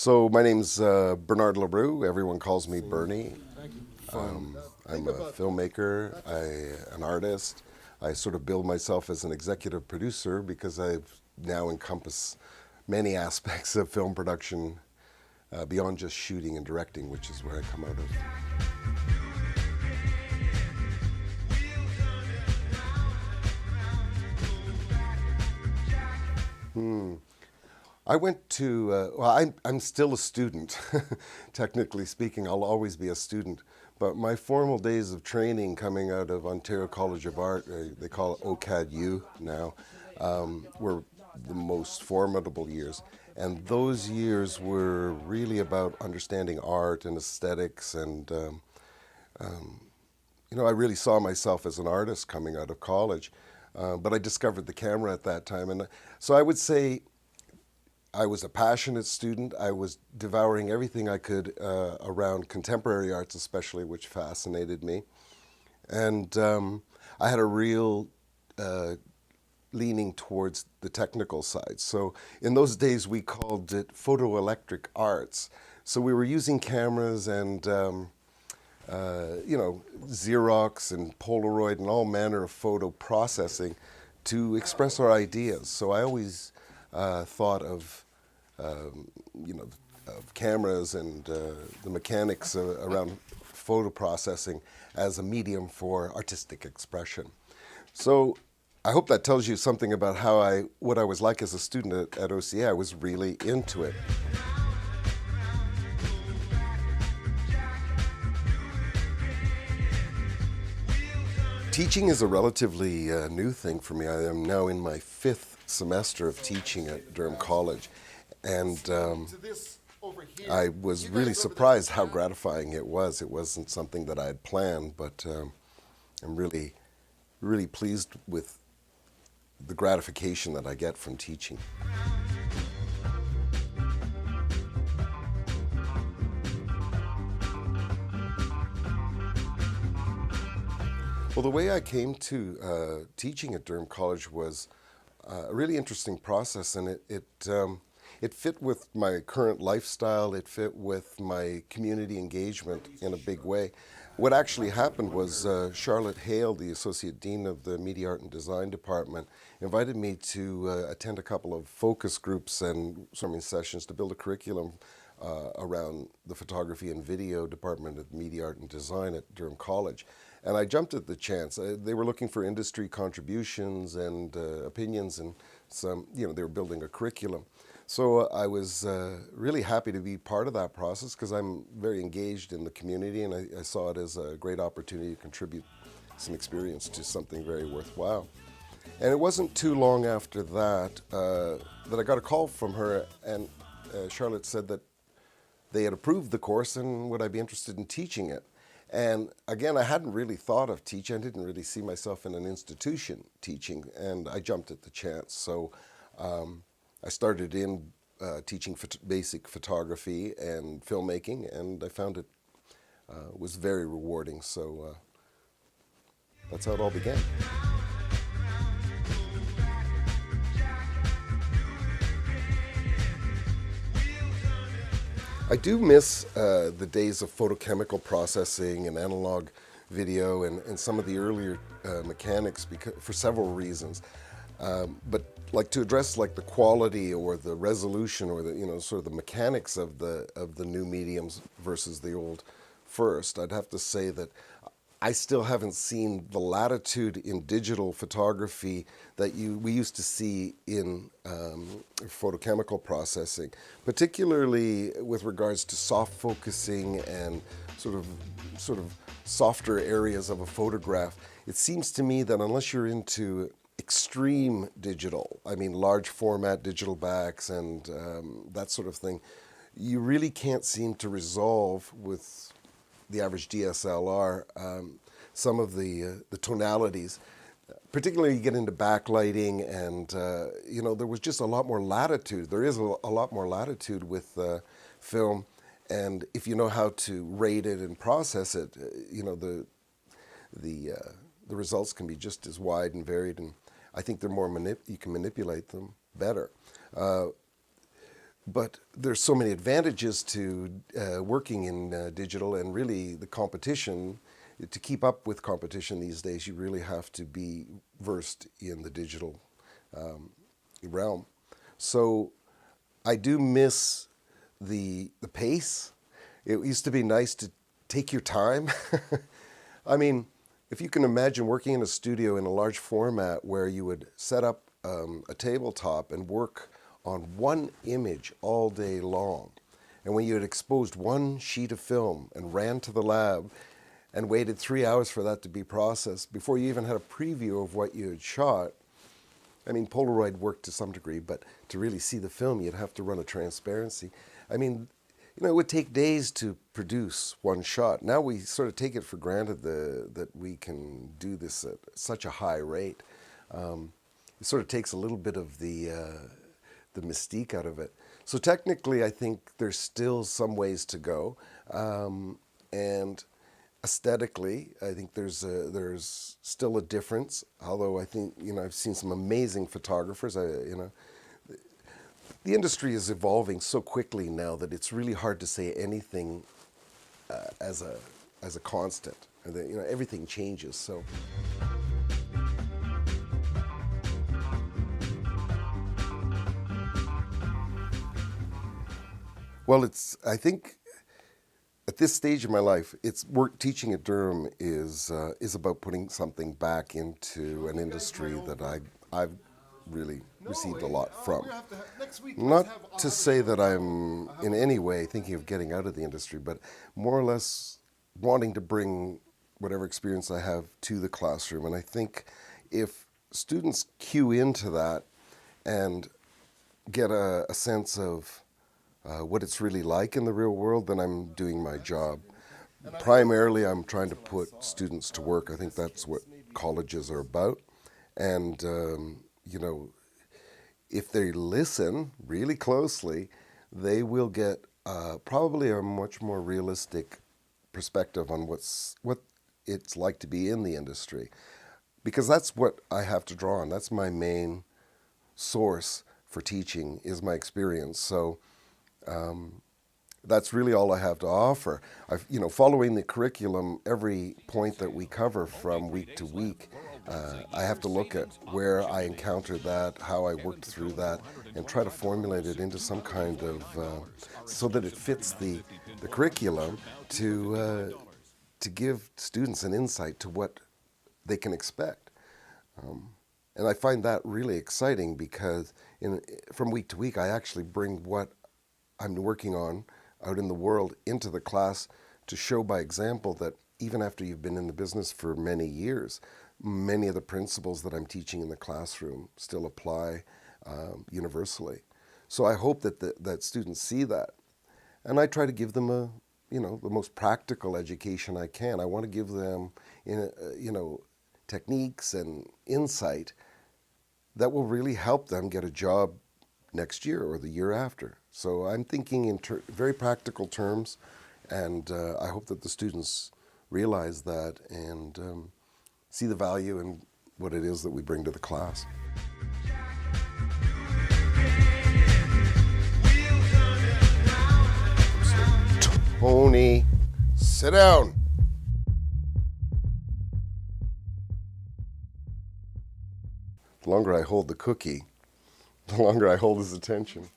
So my name's Bernard Leroux. Everyone calls me Bernie. Thank you. Fun. I'm a filmmaker, an artist. I sort of build myself as an executive producer because I've now encompass many aspects of film production beyond just shooting and directing, which is where I come out of. I went to, I'm still a student, technically speaking. I'll always be a student. But my formal days of training coming out of Ontario College of Art, they call it OCAD-U now, were the most formidable years. And those years were really about understanding art and aesthetics. And, I really saw myself as an artist coming out of college. But I discovered the camera at that time. And so I would say, I was a passionate student. I was devouring everything I could around contemporary arts, especially, which fascinated me. And I had a real leaning towards the technical side. So in those days, we called it photoelectric arts. So we were using cameras and, Xerox and Polaroid and all manner of photo processing to express our ideas. So I always thought of cameras and the mechanics around photo processing as a medium for artistic expression. So I hope that tells you something about what I was like as a student at OCA. I was really into it. Teaching is a relatively new thing for me. I am now in my 5th semester of teaching at Durham College. And I was really surprised how gratifying it was. It wasn't something that I had planned, but I'm really, really pleased with the gratification that I get from teaching. Well, the way I came to teaching at Durham College was a really interesting process, and it fit with my current lifestyle. It fit with my community engagement in a big way. What actually happened was Charlotte Hale, the Associate Dean of the Media Art and Design Department, invited me to attend a couple of focus groups and swimming sessions to build a curriculum around the photography and video department of Media Art and Design at Durham College. And I jumped at the chance. They were looking for industry contributions and opinions, and they were building a curriculum. So I was really happy to be part of that process because I'm very engaged in the community, and I saw it as a great opportunity to contribute some experience to something very worthwhile. And it wasn't too long after that that I got a call from her, and Charlotte said that they had approved the course and would I be interested in teaching it. And again, I hadn't really thought of teaching. I didn't really see myself in an institution teaching, and I jumped at the chance. So I started in teaching basic photography and filmmaking, and I found it was very rewarding. So that's how it all began. I do miss the days of photochemical processing and analog video and some of the earlier mechanics for several reasons. But like to address like the quality or the resolution or the sort of the mechanics of the new mediums versus the old first, I'd have to say that I still haven't seen the latitude in digital photography that we used to see in photochemical processing, particularly with regards to soft focusing and sort of softer areas of a photograph. It seems to me that unless you're into extreme digital, I mean large format digital backs and that sort of thing, you really can't seem to resolve with the average DSLR some of the tonalities. Particularly you get into backlighting and there was just a lot more latitude. There is a lot more latitude with film, and if you know how to rate it and process it, the results can be just as wide and varied, and I think they're more you can manipulate them better. But there's so many advantages to working in digital, and really the competition. To keep up with competition these days, you really have to be versed in the digital realm. So I do miss the pace. It used to be nice to take your time. I mean, if you can imagine working in a studio in a large format where you would set up a tabletop and work on one image all day long, and when you had exposed one sheet of film and ran to the lab and waited 3 hours for that to be processed before you even had a preview of what you had shot. I mean, Polaroid worked to some degree, but to really see the film, you'd have to run a transparency. I mean, it would take days to produce one shot. Now we sort of take it for granted that we can do this at such a high rate. It sort of takes a little bit of the mystique out of it. So technically, I think there's still some ways to go, and aesthetically, I think there's still a difference. Although I think I've seen some amazing photographers. The industry is evolving so quickly now that it's really hard to say anything as a constant. Everything changes. So. Well, I think at this stage of my life, teaching at Durham is about putting something back into an industry that I've really received a lot from. Not to say that I'm in any way thinking of getting out of the industry, but more or less wanting to bring whatever experience I have to the classroom. And I think if students cue into that and get a sense of what it's really like in the real world, then I'm doing my job. Primarily, I'm trying to put students to work. I think that's what colleges are about. And, if they listen really closely, they will get probably a much more realistic perspective on what it's like to be in the industry. Because that's what I have to draw on. That's my main source for teaching, is my experience. So that's really all I have to offer. Following the curriculum, every point that we cover from week to week, I have to look at where I encountered that, how I worked through that, and try to formulate it into some kind of, so that it fits the curriculum to give students an insight to what they can expect. And I find that really exciting because from week to week, I actually bring what I'm working on out in the world into the class to show by example that even after you've been in the business for many years, many of the principles that I'm teaching in the classroom still apply universally. So I hope that students see that. And I try to give them the most practical education I can. I want to give them, techniques and insight that will really help them get a job next year or the year after. So I'm thinking in very practical terms, and I hope that the students realize that and see the value in what it is that we bring to the class. Tony, sit down. The longer I hold the cookie, the longer I hold his attention.